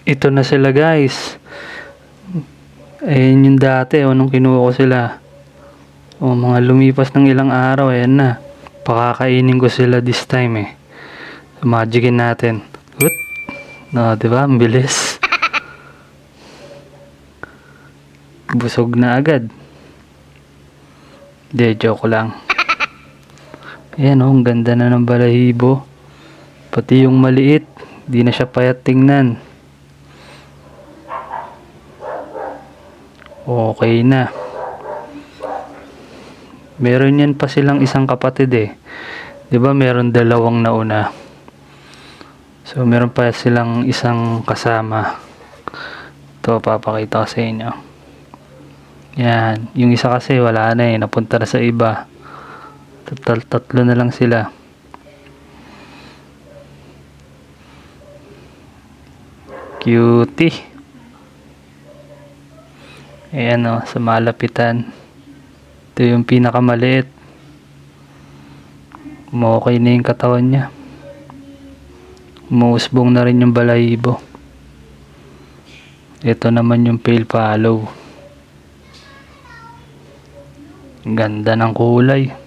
Ito na sila guys. Ayan yung dati, nung kinuha ko sila. Mga lumipas ng ilang araw, ayan na. Pakakainin ko sila this time eh. Magicin natin. Ut! No, diba? Ang bilis. Busog na agad. Hindi, joke lang. Ayan ang ganda na ng balahibo. Pati yung maliit, di na siya payat tingnan. Okay na. Meron yan pa silang isang kapatid eh. 'Di ba meron dalawang nauna. So meron pa silang isang kasama. Ito papakita ko sa inyo. Yan, yung isa kasi wala na eh, napunta na sa iba. Total tatlo na lang sila. Cutie. Ayan o, sa malapitan. Ito yung pinakamaliit. Okay na yung katawan niya. Umuusbong na rin yung balahibo. Ito naman yung pale follow. Ganda ng kulay.